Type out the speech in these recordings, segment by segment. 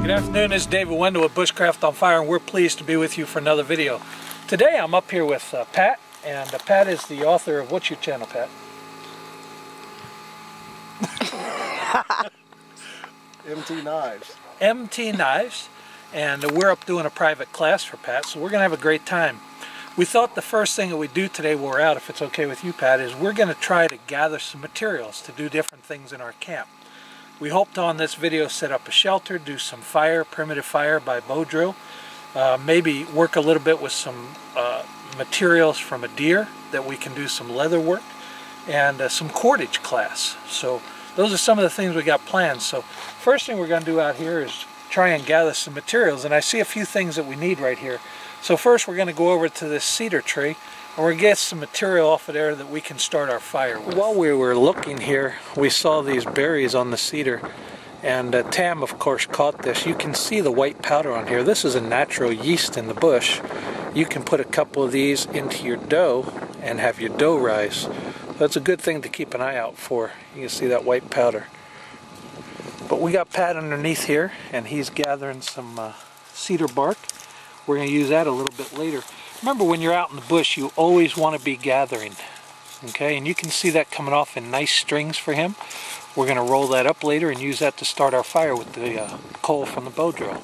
Good afternoon, this is David Wendell with Bushcraft on Fire, and we're pleased to be with you for another video. Today I'm up here with Pat, and Pat is the author of, what's your channel, Pat? MT Knives. MT Knives, and we're up doing a private class for Pat, so we're going to have a great time. We thought the first thing that we do today while we're out, if it's okay with you, Pat, is we're going to try to gather some materials to do different things in our camp. We hope to, on this video, set up a shelter, do some fire, primitive fire by bow drill, maybe work a little bit with some materials from a deer that we can do some leather work, and some cordage class. So those are some of the things we got planned. So first thing we're going to do out here is try and gather some materials, and I see a few things that we need right here. So first we're going to go over to this cedar tree, and we're going to get some material off of there that we can start our fire with. While we were looking here, we saw these berries on the cedar, and Tam of course caught this. You can see the white powder on here. This is a natural yeast in the bush. You can put a couple of these into your dough and have your dough rise. That's a good thing to keep an eye out for. You can see that white powder. But we got Pat underneath here, and he's gathering some cedar bark. We're going to use that a little bit later. Remember, when you're out in the bush, you always want to be gathering. Okay, and you can see that coming off in nice strings for him. We're going to roll that up later and use that to start our fire with the coal from the bow drill.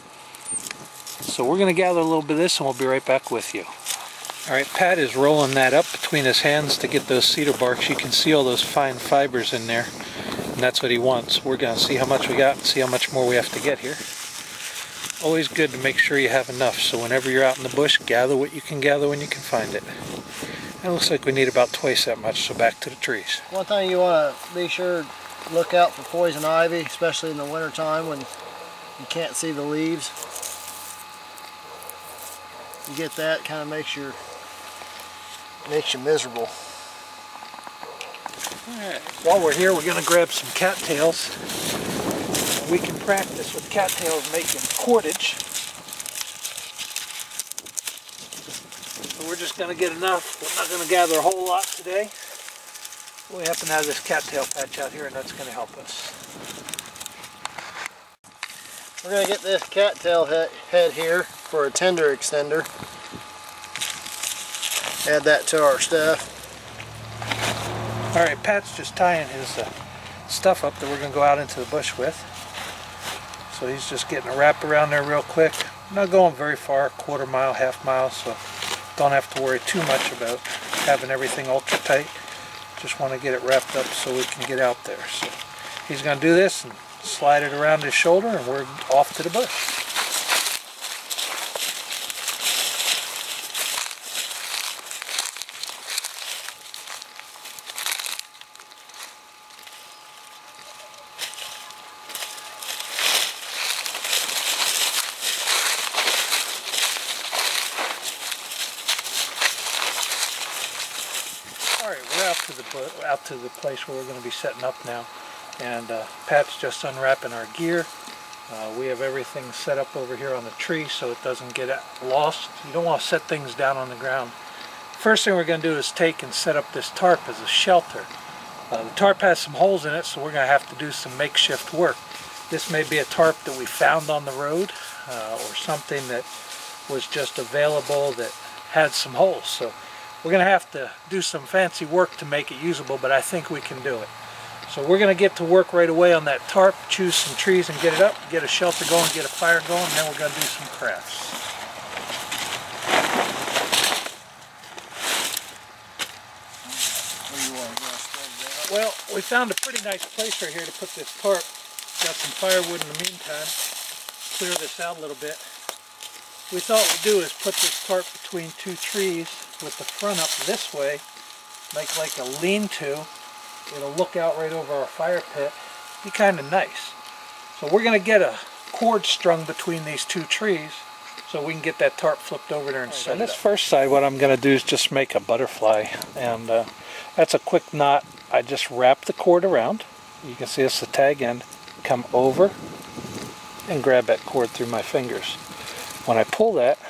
So we're going to gather a little bit of this, and we'll be right back with you. Alright, Pat is rolling that up between his hands to get those cedar barks. You can see all those fine fibers in there, and that's what he wants. We're going to see how much we got and see how much more we have to get here. Always good to make sure you have enough, so whenever you're out in the bush, gather what you can gather when you can find it. It looks like we need about twice that much, so back to the trees. One thing you want to be sure to look out for poison ivy, especially in the winter time when you can't see the leaves. You get that, kind of makes you miserable. Alright, while we're here, we're going to grab some cattails. We can practice with cattails making cordage. So we're just going to get enough. We're not going to gather a whole lot today. We happen to have this cattail patch out here, and that's going to help us. We're going to get this cattail head here for a tender extender. Add that to our stuff. Alright, Pat's just tying his stuff up that we're going to go out into the bush with. So he's just getting a wrap around there real quick. Not going very far, quarter mile, half mile, so don't have to worry too much about having everything ultra tight. Just want to get it wrapped up so we can get out there. So he's going to do this and slide it around his shoulder, and we're off to the bush. Alright, we're out to the place where we're going to be setting up now, and Pat's just unwrapping our gear. We have everything set up over here on the tree so it doesn't get lost. You don't want to set things down on the ground. First thing we're going to do is take and set up this tarp as a shelter. The tarp has some holes in it, so we're going to have to do some makeshift work. This may be a tarp that we found on the road, or something that was just available that had some holes. So we're going to have to do some fancy work to make it usable, but I think we can do it. So we're going to get to work right away on that tarp, choose some trees and get it up, get a shelter going, get a fire going, and then we're going to do some crafts. Well, we found a pretty nice place right here to put this tarp. Got some firewood in the meantime. Clear this out a little bit. We thought we'd do is put this tarp between two trees with the front up this way, make like a lean-to. It'll look out right over our fire pit. Be kind of nice. So we're going to get a cord strung between these two trees so we can get that tarp flipped over there and set it up. On this first side, what I'm going to do is just make a butterfly, and that's a quick knot. I just wrap the cord around. You can see it's the tag end. Come over and grab that cord through my fingers. When I pull that,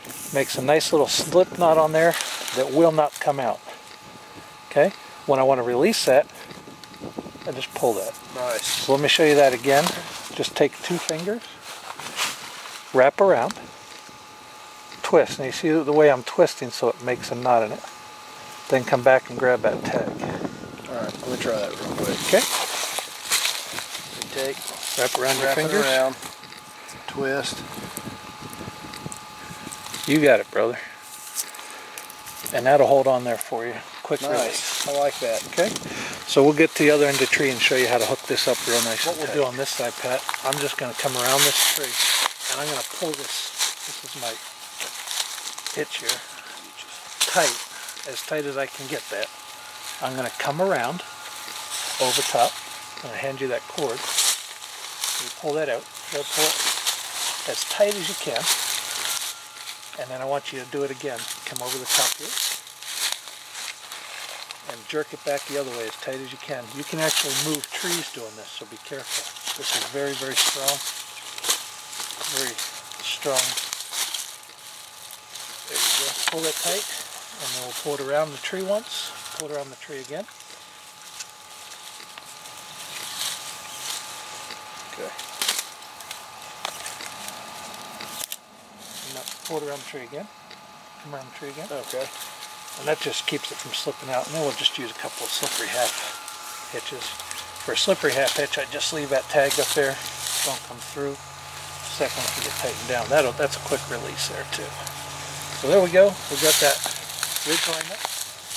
it makes a nice little slip knot on there that will not come out. Okay? When I want to release that, I just pull that. Nice. So let me show you that again. Just take two fingers, wrap around, twist, and you see the way I'm twisting so it makes a knot in it. Then come back and grab that tag. Alright, let me try that real quick. Okay. Take, wrap around your fingers. Around, twist. You got it, brother. And that'll hold on there for you. Quick release. I like that. Okay. So we'll get to the other end of the tree and show you how to hook this up real nice. What we'll do on this side, Pat, I'm just going to come around this tree and I'm going to pull this. This is my hitch here. Tight, as tight as I can get that. I'm going to come around over top. I'm going to hand you that cord. You pull that out. You pull it as tight as you can. And then I want you to do it again. Come over the top here. And jerk it back the other way as tight as you can. You can actually move trees doing this, so be careful. This is very, very strong. Very strong. There you go. Pull it tight. And then we'll pull it around the tree once. Pull it around the tree again. Okay. And now pull it around the tree again. Come around the tree again. Okay. And that just keeps it from slipping out. And then we'll just use a couple of slippery half hitches. For a slippery half hitch, I just leave that tag up there. Don't come through. Second one can get tightened down. That's a quick release there too. So there we go. We've got that ridge lined up.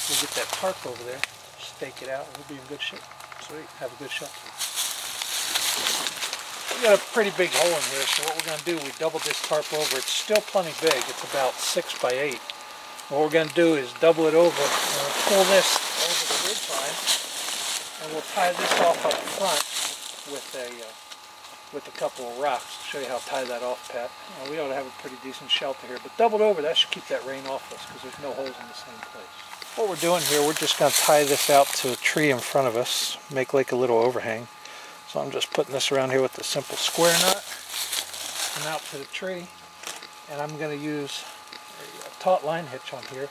We'll get that tarp over there. Stake it out. We'll be in good shape. Sweet. Have a good shot. We got a pretty big hole in here, so what we're going to do, we doubled this tarp over. It's still plenty big. It's about 6 by 8. What we're going to do is double it over, and we'll pull this over the ridge line, and we'll tie this off up front with a couple of rocks. I'll show you how to tie that off, Pat. We ought to have a pretty decent shelter here, but doubled over, that should keep that rain off us, because there's no holes in the same place. What we're doing here, we're just going to tie this out to a tree in front of us, make like a little overhang. So I'm just putting this around here with a simple square knot, and out to the tree, and I'm going to use a taut line hitch on here.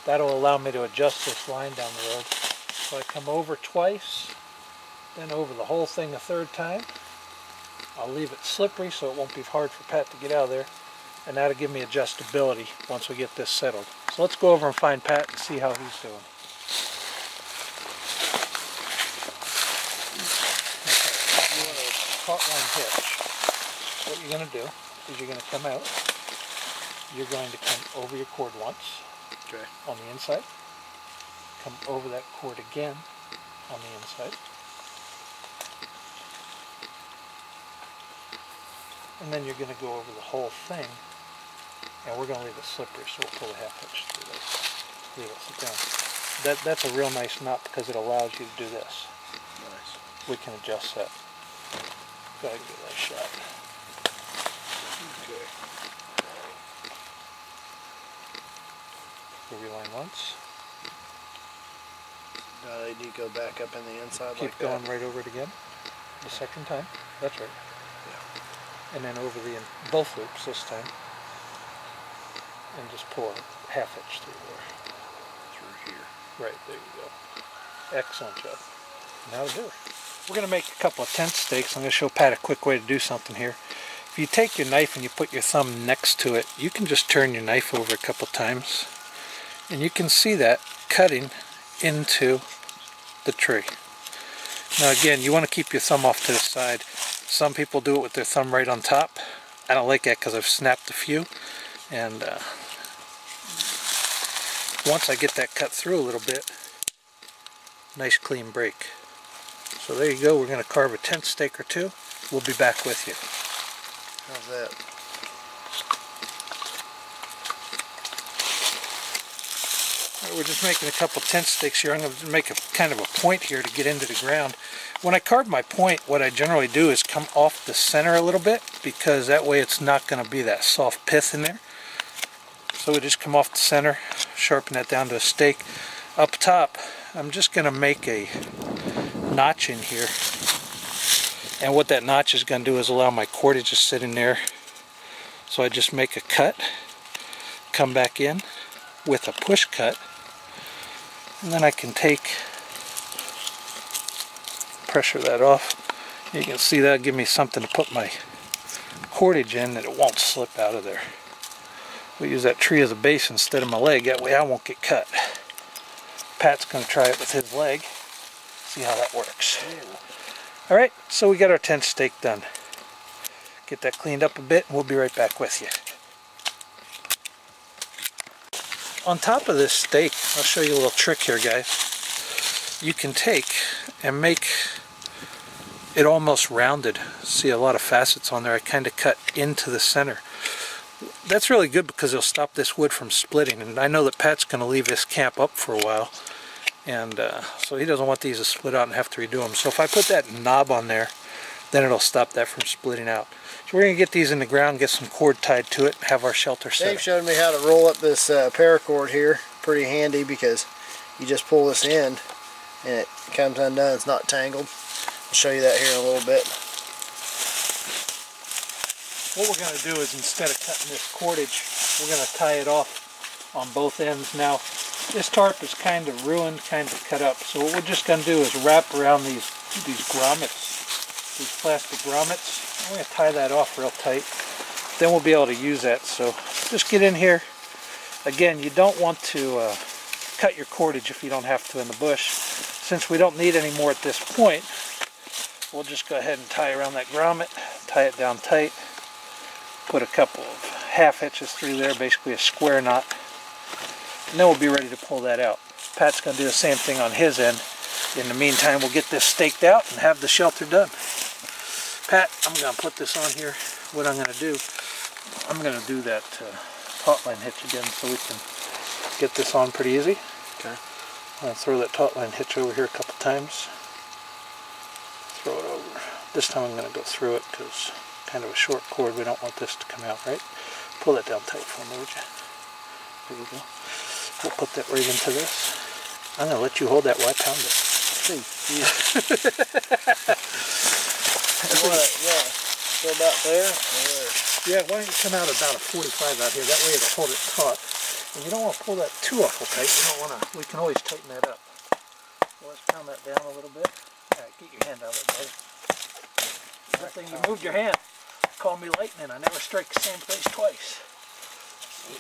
That'll allow me to adjust this line down the road. So I come over twice, then over the whole thing a third time. I'll leave it slippery so it won't be hard for Pat to get out of there, and that'll give me adjustability once we get this settled. So let's go over and find Pat and see how he's doing. Okay, you want a taut line hitch. What you're going to do is you're going to come out. You're going to come over your cord once, okay, on the inside. Come over that cord again on the inside. And then you're going to go over the whole thing, and we're going to leave it slippery, so we'll pull a half hitch through this. Leave it sit down. That's a real nice knot because it allows you to do this. Nice. We can adjust that. Go ahead and give that a shot. Okay. Go reline once. They need to go back up in the inside. Keep going right over it again. The second time. That's right. Yeah. And then over both loops this time. And just pull a half hitch through there. Through here. Right, there you go. Excellent job. Now to do it. We're going to make a couple of tent stakes. I'm going to show Pat a quick way to do something here. If you take your knife and you put your thumb next to it, you can just turn your knife over a couple times. And you can see that cutting into the tree. Now again, you want to keep your thumb off to the side. Some people do it with their thumb right on top. I don't like that because I've snapped a few. And once I get that cut through a little bit, nice clean break. So there you go. We're going to carve a tent stake or two. We'll be back with you. How's that? We're just making a couple tent stakes here. I'm going to make a kind of a point here to get into the ground. When I carve my point, what I generally do is come off the center a little bit, because that way it's not going to be that soft pith in there. So we just come off the center, sharpen that down to a stake. Up top, I'm just going to make a notch in here. And what that notch is going to do is allow my cordage to sit in there. So I just make a cut, come back in with a push cut, and then I can pressure that off. You can see that'll give me something to put my cordage in that it won't slip out of there. We'll use that tree as a base instead of my leg, that way I won't get cut. Pat's going to try it with his leg, see how that works. Alright, so we got our tent stake done. Get that cleaned up a bit and we'll be right back with you. On top of this stake, I'll show you a little trick here, guys. You can take and make it almost rounded. See a lot of facets on there. I kind of cut into the center. That's really good because it'll stop this wood from splitting, and I know that Pat's going to leave this camp up for a while, and so he doesn't want these to split out and have to redo them. So if I put that knob on there, then it'll stop that from splitting out. So we're going to get these in the ground, get some cord tied to it, and have our shelter set. Dave showed me how to roll up this paracord here. Pretty handy because you just pull this in and it comes undone. It's not tangled. I'll show you that here in a little bit. What we're going to do is, instead of cutting this cordage, we're going to tie it off on both ends. Now, this tarp is kind of ruined, kind of cut up. So what we're just going to do is wrap around these grommets, these plastic grommets. We're going to tie that off real tight. Then we'll be able to use that. So just get in here. Again, you don't want to cut your cordage if you don't have to in the bush. Since we don't need any more at this point, we'll just go ahead and tie around that grommet, tie it down tight. Put a couple of half hitches through there, basically a square knot, and then we'll be ready to pull that out. Pat's going to do the same thing on his end. In the meantime, we'll get this staked out and have the shelter done. Pat, I'm going to put this on here. What I'm going to do, I'm going to do that taut line hitch again so we can get this on pretty easy. Okay. I'm going to throw that taut line hitch over here a couple times. Throw it over. This time I'm going to go through it because kind of a short cord. We don't want this to come out, right? Pull that down tight for me, would you? There you go. We'll put that right into this. I'm going to let you hold that while I pound it. Yeah. So about there? Yeah, why don't you come out about a 45 out here? That way it'll hold it taut. And you don't want to pull that too awful tight. You don't want to. We can always tighten that up. So let's pound that down a little bit. All right, get your hand out of it, buddy. Good thing you moved your hand. Call me lightning. I never strike the same place twice.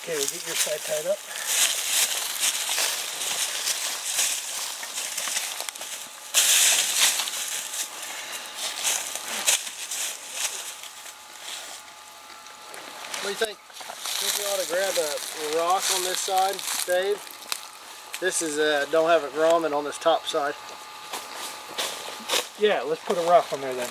Okay, we'll get your side tied up. What do you think? Think we ought to grab a rock on this side, Dave? This is don't have a grommet on this top side. Yeah, let's put a rock on there then.